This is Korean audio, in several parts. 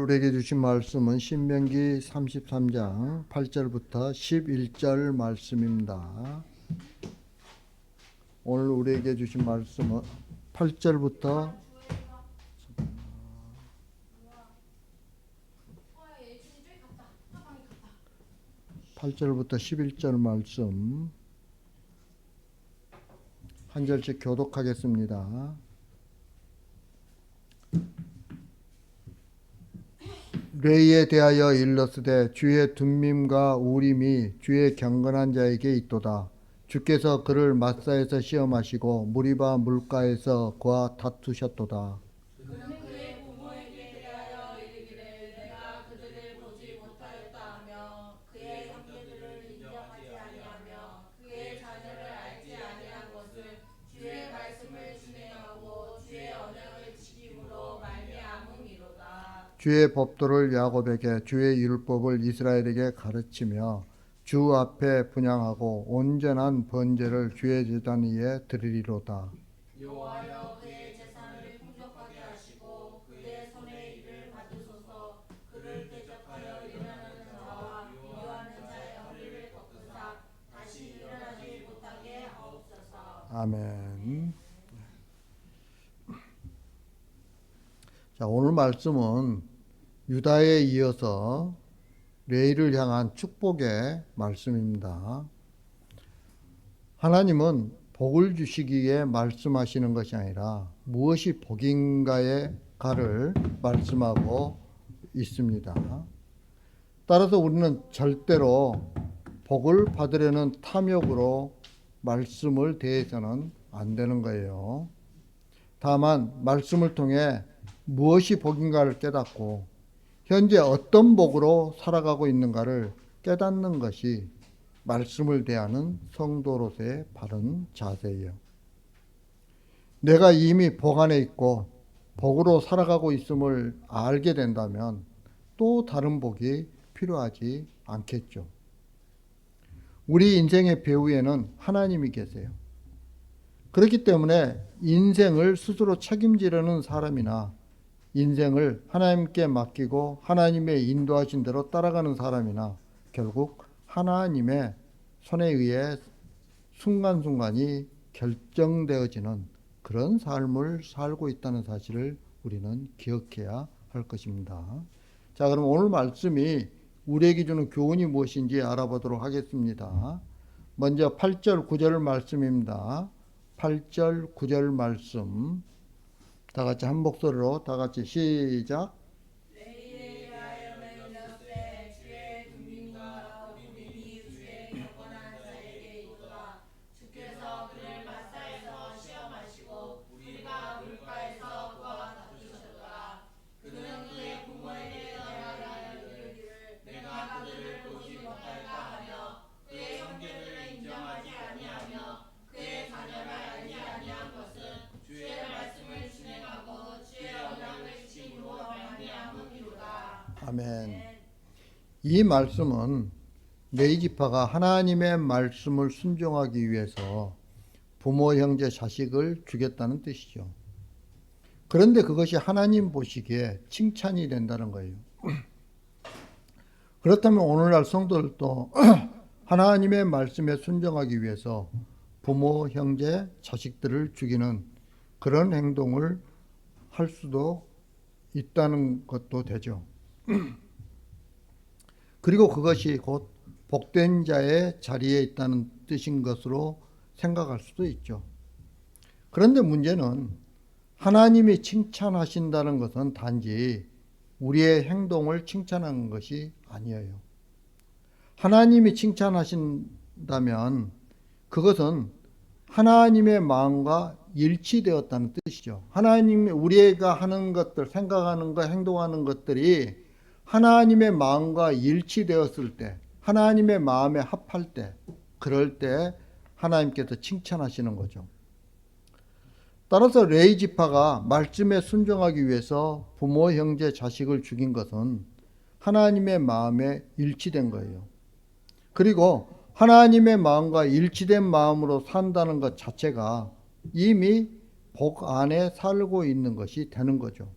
우리에게 주신 말씀은 신명기 33장 8절부터 11절 말씀입니다. 오늘 우리에게 주신 말씀은 8절부터 11절 말씀 한 절씩 교독하겠습니다. 레이에 대하여 일러스되 주의 둠밈과 우림이 주의 경건한 자에게 있도다. 주께서 그를 마사에서 시험하시고 무리바 물가에서 그와 다투셨도다. 그는 그의 부모에게 대하여 이르기를 내가 그들을 보지 못하였다 하며 그의 형제들을 인정하지 아니하며 그의 자녀를 알지 아니한 것은 주의 말씀을 준행하고 주의 언약을 지킴으로 말미암음이로다. 주의 법도를 야곱에게 주의 율법을 이스라엘에게 가르치며 주 앞에 분향하고 온전한 번제를 주의 제단 위에 드리리로다. 여호와여 그의 재산을 풍족하게 하시고 그의 손의 일을 받으소서. 그를 대적하여 일어나는 자와 미워하는 자의 허리를 꺾으사 다시 일어나지 못하게 하옵소서. 아멘. 자, 오늘 말씀은 유다에 이어서 레이를 향한 축복의 말씀입니다. 하나님은 복을 주시기에 말씀하시는 것이 아니라 무엇이 복인가의 가를 말씀하고 있습니다. 따라서 우리는 절대로 복을 받으려는 탐욕으로 말씀을 대해서는 안 되는 거예요. 다만 말씀을 통해 무엇이 복인가를 깨닫고 현재 어떤 복으로 살아가고 있는가를 깨닫는 것이 말씀을 대하는 성도로서의 바른 자세예요. 내가 이미 복 안에 있고 복으로 살아가고 있음을 알게 된다면 또 다른 복이 필요하지 않겠죠. 우리 인생의 배후에는 하나님이 계세요. 그렇기 때문에 인생을 스스로 책임지려는 사람이나 인생을 하나님께 맡기고 하나님의 인도하신 대로 따라가는 사람이나 결국 하나님의 손에 의해 순간순간이 결정되어지는 그런 삶을 살고 있다는 사실을 우리는 기억해야 할 것입니다. 자, 그럼 오늘 말씀이 우리에게 주는 교훈이 무엇인지 알아보도록 하겠습니다. 먼저 8절 9절 말씀입니다. 8절 9절 말씀 다 같이 한 목소리로 다 같이 시작. 레이에 대하여 일러스되 주의 둠밈과 우림이 주의 경건한 자에게 있도다. 주께서 그를 마사에서 시험하시고 무리바 물가에서 그와 다투셨도다. 그는 그의 부모에게 대하여 이르기를 내가 그들을 보지 못하였다 하며 그의 형제들을 인정하지 아니하며 그의 자녀를 알지 아니한 것은 주의 말씀을 준행하고 주의 언약을 지킴으로 말미암음이로다. 아멘. 이 말씀은 레위 지파가 하나님의 말씀을 순종하기 위해서 부모, 형제, 자식을 주겠다는 뜻이죠. 그런데 그것이 하나님 보시기에 칭찬이 된다는 거예요. 그렇다면 오늘날 성도들도 하나님의 말씀에 순종하기 위해서 부모, 형제, 자식들을 죽이는 그런 행동을 할 수도 있다는 것도 되죠. 그리고 그것이 곧 복된 자의 자리에 있다는 뜻인 것으로 생각할 수도 있죠. 그런데 문제는 하나님이 칭찬하신다는 것은 단지 우리의 행동을 칭찬하는 것이 아니에요. 하나님이 칭찬하신다면 그것은 하나님의 마음과 일치되었다는 뜻이죠. 하나님이 우리가 하는 것들, 생각하는 것, 행동하는 것들이 하나님의 마음과 일치되었을 때, 하나님의 마음에 합할 때, 그럴 때 하나님께서 칭찬하시는 거죠. 따라서 레위 지파가 말씀에 순종하기 위해서 부모, 형제, 자식을 죽인 것은 하나님의 마음에 일치된 거예요. 그리고 하나님의 마음과 일치된 마음으로 산다는 것 자체가 이미 복 안에 살고 있는 것이 되는 거죠.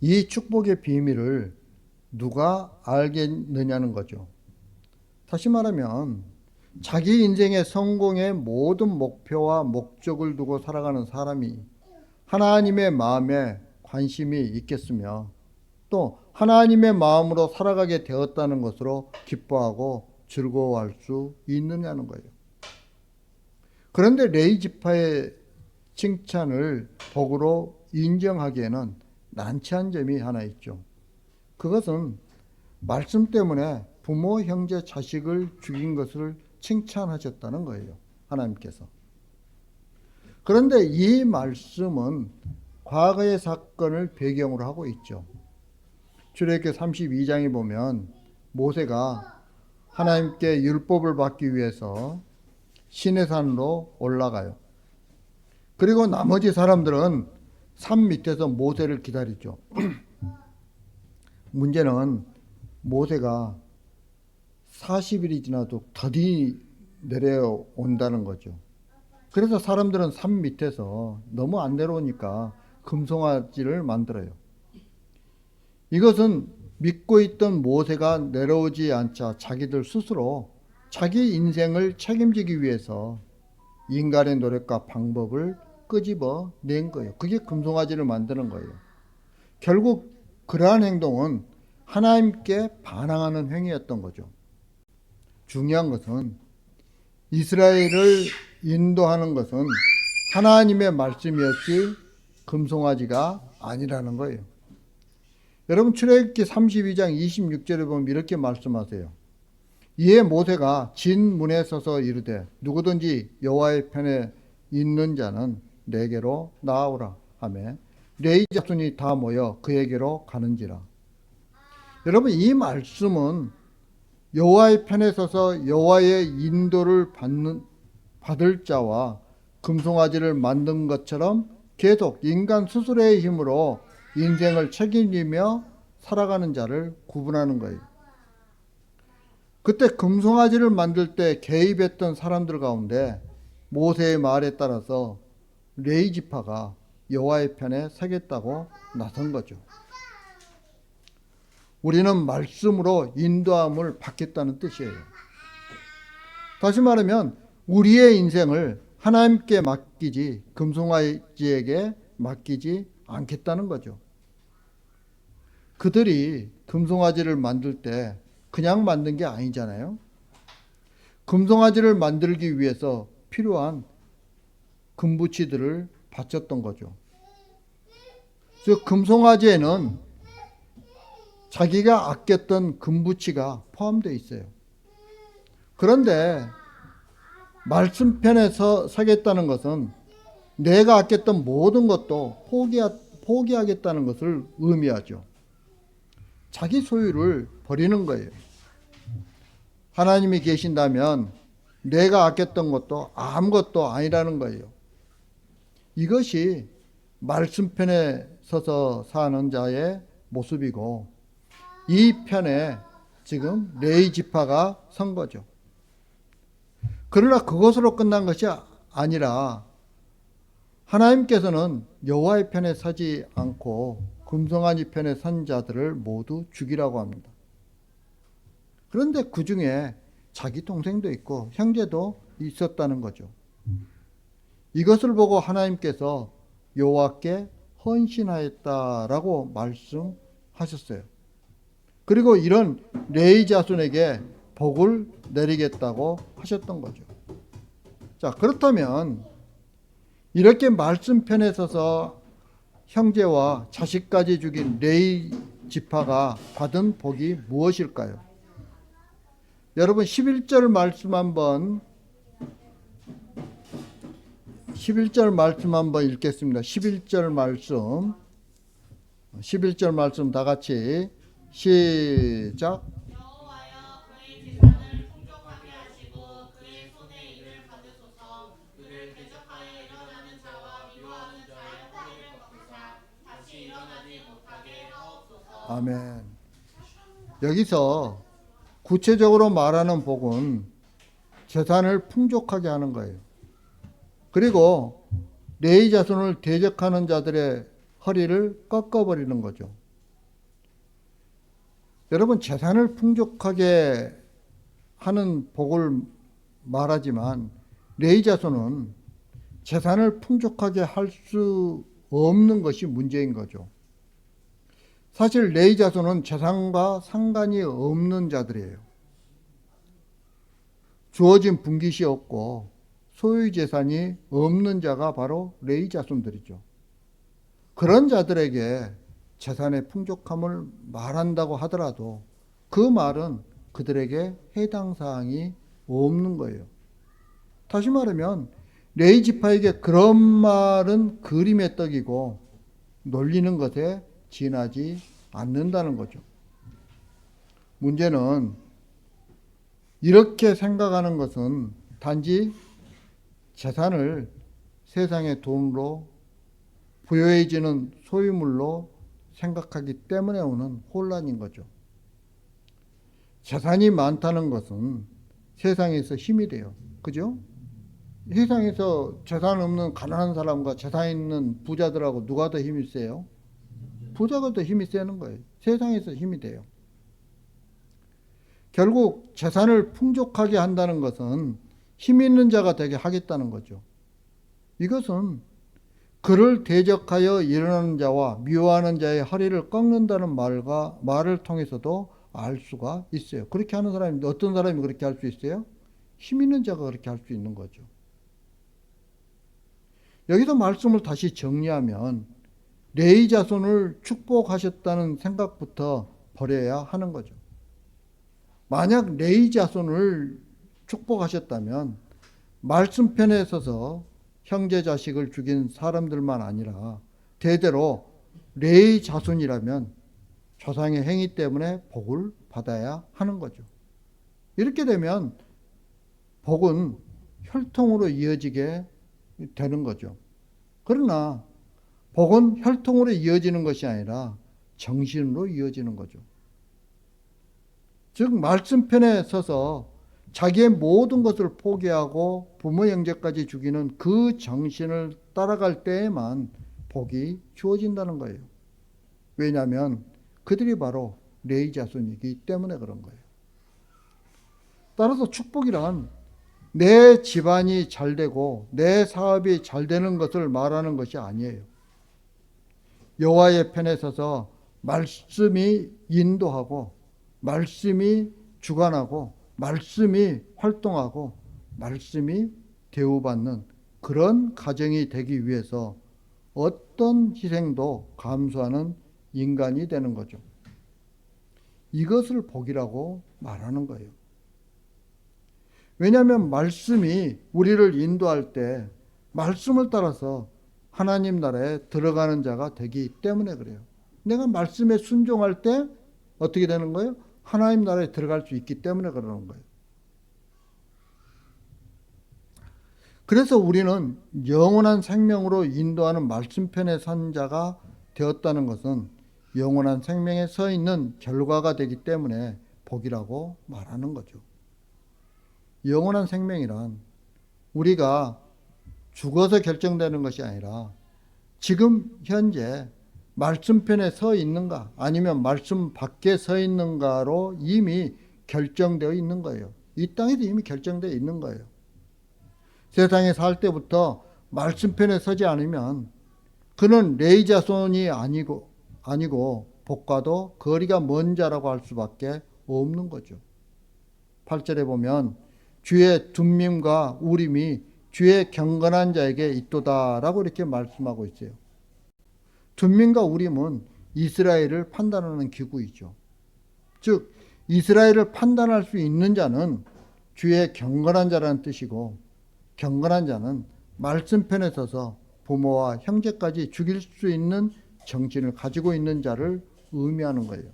이 축복의 비밀을 누가 알겠느냐는 거죠. 다시 말하면 자기 인생의 성공의 모든 목표와 목적을 두고 살아가는 사람이 하나님의 마음에 관심이 있겠으며 또 하나님의 마음으로 살아가게 되었다는 것으로 기뻐하고 즐거워할 수 있느냐는 거예요. 그런데 레위 지파의 칭찬을 복으로 인정하기에는 난처한 점이 하나 있죠. 그것은 말씀 때문에 부모, 형제, 자식을 죽인 것을 칭찬하셨다는 거예요. 하나님께서. 그런데 이 말씀은 과거의 사건을 배경으로 하고 있죠. 출애굽기 32장에 보면 모세가 하나님께 율법을 받기 위해서 시내산으로 올라가요. 그리고 나머지 사람들은 산 밑에서 모세를 기다리죠. 문제는 모세가 40일이 지나도 더디 내려온다는 거죠. 그래서 사람들은 산 밑에서 너무 안 내려오니까 금송아지를 만들어요. 이것은 믿고 있던 모세가 내려오지 않자 자기들 스스로 자기 인생을 책임지기 위해서 인간의 노력과 방법을 끄집어 낸 거예요. 그게 금송아지를 만드는 거예요. 결국 그러한 행동은 하나님께 반항하는 행위였던 거죠. 중요한 것은 이스라엘을 인도하는 것은 하나님의 말씀이었지 금송아지가 아니라는 거예요. 여러분 출애굽기 32장 26절에 보면 이렇게 말씀하세요. 이에 모세가 진 문에 서서 이르되 누구든지 여호와의 편에 있는 자는 내게로 나아오라 하매 레위 자손이 다 모여 그에게로 가는지라. 여러분 이 말씀은 여호와의 편에 서서 여호와의 인도를 받을 자와 금송아지를 만든 것처럼 계속 인간 스스로의 힘으로 인생을 책임지며 살아가는 자를 구분하는 거예요. 그때 금송아지를 만들 때 개입했던 사람들 가운데 모세의 말에 따라서 레위 지파가 여호와의 편에 서겠다고 나선 거죠. 우리는 말씀으로 인도함을 받겠다는 뜻이에요. 다시 말하면 우리의 인생을 하나님께 맡기지 금송아지에게 맡기지 않겠다는 거죠. 그들이 금송아지를 만들 때 그냥 만든 게 아니잖아요. 금송아지를 만들기 위해서 필요한 금부치들을 바쳤던 거죠. 즉 금송아지에는 자기가 아꼈던 금부치가 포함되어 있어요. 그런데 말씀편에 서겠다는 것은 내가 아꼈던 모든 것도 포기하겠다는 것을 의미하죠. 자기 소유를 버리는 거예요. 하나님이 계신다면 내가 아꼈던 것도 아무것도 아니라는 거예요. 이것이 말씀편에 서서 사는 자의 모습이고 이 편에 지금 레위 지파가 선 거죠. 그러나 그것으로 끝난 것이 아니라 하나님께서는 여호와의 편에 서지 않고 금송아지 편에 선 자들을 모두 죽이라고 합니다. 그런데 그 중에 자기 동생도 있고 형제도 있었다는 거죠. 이것을 보고 하나님께서 여호와께 헌신하였다라고 말씀하셨어요. 그리고 이런 레위 자손에게 복을 내리겠다고 하셨던 거죠. 자, 그렇다면 이렇게 말씀편에 서서 형제와 자식까지 죽인 레위 지파가 받은 복이 무엇일까요? 여러분 11절 말씀 한번 읽겠습니다. 11절 말씀 다 같이 시작. 여호와여 그의 재산을 풍족하게 하시고 그의 손의 일을 받으소서. 그를 대적하여 일어나는 자와 미워하는 자의 허리를 꺾으사 다시 일어나지 못하게 하옵소서. 아멘. 여기서 구체적으로 말하는 복은 재산을 풍족하게 하는 거예요. 그리고 레위 자손을 대적하는 자들의 허리를 꺾어버리는 거죠. 여러분, 재산을 풍족하게 하는 복을 말하지만 레위 자손은 재산을 풍족하게 할 수 없는 것이 문제인 거죠. 사실 레위 자손은 재산과 상관이 없는 자들이에요. 주어진 분깃이 없고 소유 재산이 없는 자가 바로 레위 자손들이죠. 그런 자들에게 재산의 풍족함을 말한다고 하더라도 그 말은 그들에게 해당 사항이 없는 거예요. 다시 말하면 레위 지파에게 그런 말은 그림의 떡이고 놀리는 것에 지나지 않는다는 거죠. 문제는 이렇게 생각하는 것은 단지 재산을 세상의 돈으로 부유해지는 소유물로 생각하기 때문에 오는 혼란인 거죠. 재산이 많다는 것은 세상에서 힘이 돼요. 그죠? 세상에서 재산 없는 가난한 사람과 재산 있는 부자들하고 누가 더 힘이 세요? 부자가 더 힘이 세는 거예요. 세상에서 힘이 돼요. 결국 재산을 풍족하게 한다는 것은 힘 있는 자가 되게 하겠다는 거죠. 이것은 그를 대적하여 일어나는 자와 미워하는 자의 허리를 꺾는다는 말을 통해서도 알 수가 있어요. 그렇게 하는 사람이, 어떤 사람이 그렇게 할 수 있어요? 힘 있는 자가 그렇게 할 수 있는 거죠. 여기서 말씀을 다시 정리하면 레위 자손을 축복하셨다는 생각부터 버려야 하는 거죠. 만약 레위 자손을 축복하셨다면 말씀편에 서서 형제 자식을 죽인 사람들만 아니라 대대로 레위 자손이라면 조상의 행위 때문에 복을 받아야 하는 거죠. 이렇게 되면 복은 혈통으로 이어지게 되는 거죠. 그러나 복은 혈통으로 이어지는 것이 아니라 정신으로 이어지는 거죠. 즉 말씀편에 서서 자기의 모든 것을 포기하고 부모 형제까지 죽이는 그 정신을 따라갈 때에만 복이 주어진다는 거예요. 왜냐하면 그들이 바로 레위 자손이기 때문에 그런 거예요. 따라서 축복이란 내 집안이 잘 되고 내 사업이 잘 되는 것을 말하는 것이 아니에요. 여호와의 편에 서서 말씀이 인도하고 말씀이 주관하고 말씀이 활동하고 말씀이 대우받는 그런 가정이 되기 위해서 어떤 희생도 감수하는 인간이 되는 거죠. 이것을 복이라고 말하는 거예요. 왜냐하면 말씀이 우리를 인도할 때 말씀을 따라서 하나님 나라에 들어가는 자가 되기 때문에 그래요. 내가 말씀에 순종할 때 어떻게 되는 거예요? 하나님 나라에 들어갈 수 있기 때문에 그러는 거예요. 그래서 우리는 영원한 생명으로 인도하는 말씀편의 선 자가 되었다는 것은 영원한 생명에 서 있는 결과가 되기 때문에 복이라고 말하는 거죠. 영원한 생명이란 우리가 죽어서 결정되는 것이 아니라 지금 현재 말씀편에 서 있는가 아니면 말씀 밖에 서 있는가로 이미 결정되어 있는 거예요. 이 땅에도 이미 결정되어 있는 거예요. 세상에 살 때부터 말씀편에 서지 않으면 그는 레위 자손이 아니고 복과도 거리가 먼 자라고 할 수밖에 없는 거죠. 8절에 보면 주의 둠밈과 우림이 주의 경건한 자에게 있도다라고 이렇게 말씀하고 있어요. 둠밈과 우림은 이스라엘을 판단하는 기구이죠. 즉 이스라엘을 판단할 수 있는 자는 주의 경건한 자라는 뜻이고 경건한 자는 말씀편에 서서 부모와 형제까지 죽일 수 있는 정신을 가지고 있는 자를 의미하는 거예요.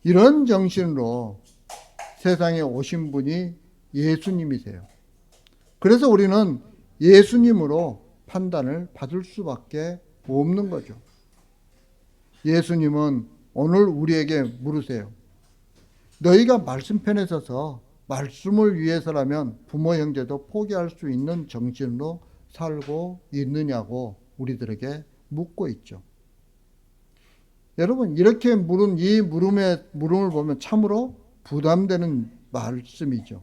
이런 정신으로 세상에 오신 분이 예수님이세요. 그래서 우리는 예수님으로 판단을 받을 수밖에 없는 거죠. 예수님은 오늘 우리에게 물으세요. 너희가 말씀편에 서서 말씀을 위해서라면 부모 형제도 포기할 수 있는 정신으로 살고 있느냐고 우리들에게 묻고 있죠. 여러분, 이렇게 물은 이 물음을 보면 참으로 부담되는 말씀이죠.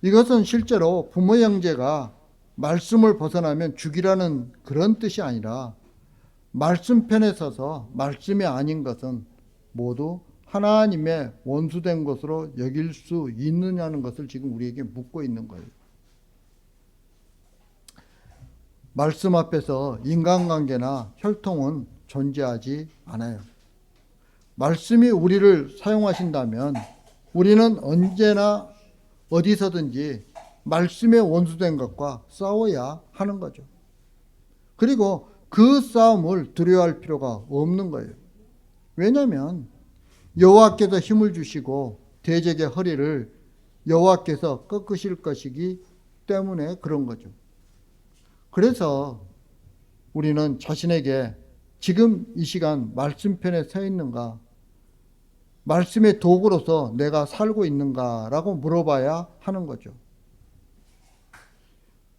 이것은 실제로 부모 형제가 말씀을 벗어나면 죽이라는 그런 뜻이 아니라 말씀 편에 서서 말씀이 아닌 것은 모두 하나님의 원수된 것으로 여길 수 있느냐는 것을 지금 우리에게 묻고 있는 거예요. 말씀 앞에서 인간관계나 혈통은 존재하지 않아요. 말씀이 우리를 사용하신다면 우리는 언제나 어디서든지 말씀에 원수된 것과 싸워야 하는 거죠. 그리고 그 싸움을 두려워할 필요가 없는 거예요. 왜냐하면 여호와께서 힘을 주시고 대적의 허리를 여호와께서 꺾으실 것이기 때문에 그런 거죠. 그래서 우리는 자신에게 지금 이 시간 말씀편에 서 있는가, 말씀의 도구로서 내가 살고 있는가라고 물어봐야 하는 거죠.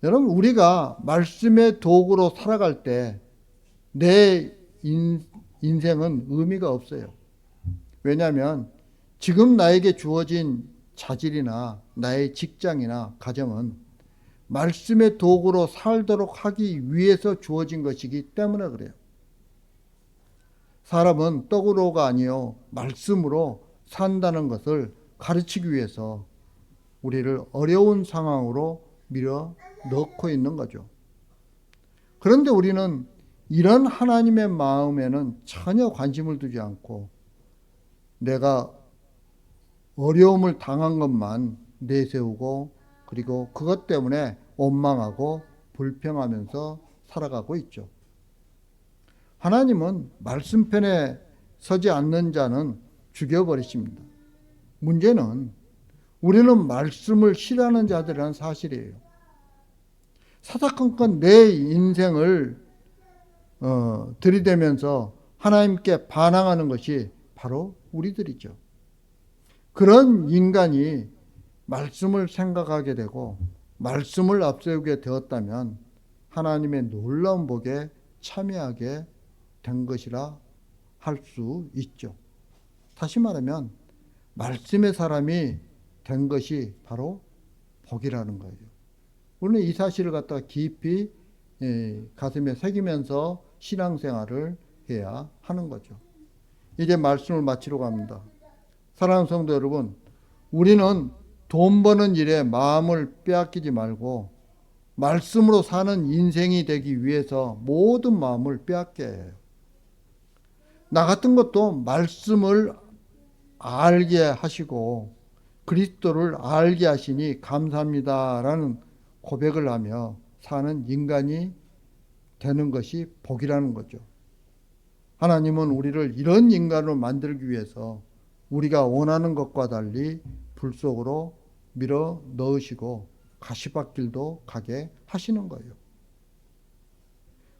여러분, 우리가 말씀의 도구로 살아갈 때 내 인생은 의미가 없어요. 왜냐하면 지금 나에게 주어진 자질이나 나의 직장이나 가정은 말씀의 도구로 살도록 하기 위해서 주어진 것이기 때문에 그래요. 사람은 떡으로가 아니요 말씀으로 산다는 것을 가르치기 위해서 우리를 어려운 상황으로 밀어 넣고 있는 거죠. 그런데 우리는 이런 하나님의 마음에는 전혀 관심을 두지 않고 내가 어려움을 당한 것만 내세우고 그리고 그것 때문에 원망하고 불평하면서 살아가고 있죠. 하나님은 말씀편에 서지 않는 자는 죽여버리십니다. 문제는 우리는 말씀을 싫어하는 자들이라는 사실이에요. 사사건건 내 인생을 들이대면서 하나님께 반항하는 것이 바로 우리들이죠. 그런 인간이 말씀을 생각하게 되고 말씀을 앞세우게 되었다면 하나님의 놀라운 복에 참여하게 된 것이라 할 수 있죠. 다시 말하면 말씀의 사람이 된 것이 바로 복이라는 거예요. 우리는 이 사실을 갖다가 깊이 가슴에 새기면서 신앙생활을 해야 하는 거죠. 이제 말씀을 마치러 갑니다. 사랑하는 성도 여러분, 우리는 돈 버는 일에 마음을 빼앗기지 말고 말씀으로 사는 인생이 되기 위해서 모든 마음을 빼앗겨야 해요. 나 같은 것도 말씀을 알게 하시고 그리스도를 알게 하시니 감사합니다라는 고백을 하며 사는 인간이 되는 것이 복이라는 거죠. 하나님은 우리를 이런 인간으로 만들기 위해서 우리가 원하는 것과 달리 불 속으로 밀어 넣으시고 가시밭길도 가게 하시는 거예요.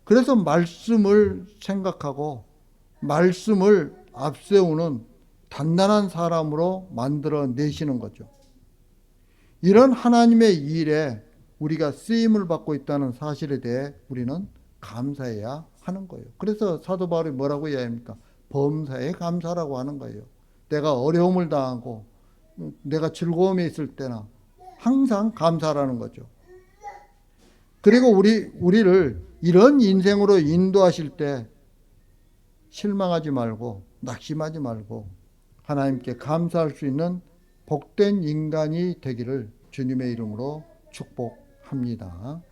그래서 말씀을 생각하고 말씀을 앞세우는 단단한 사람으로 만들어 내시는 거죠. 이런 하나님의 일에 우리가 쓰임을 받고 있다는 사실에 대해 우리는 감사해야 하는 거예요. 그래서 사도 바울이 뭐라고 해야 합니까? 범사에 감사라고 하는 거예요. 내가 어려움을 당하고 내가 즐거움에 있을 때나 항상 감사라는 거죠. 그리고 우리를 이런 인생으로 인도하실 때 실망하지 말고 낙심하지 말고 하나님께 감사할 수 있는 복된 인간이 되기를 주님의 이름으로 축복합니다.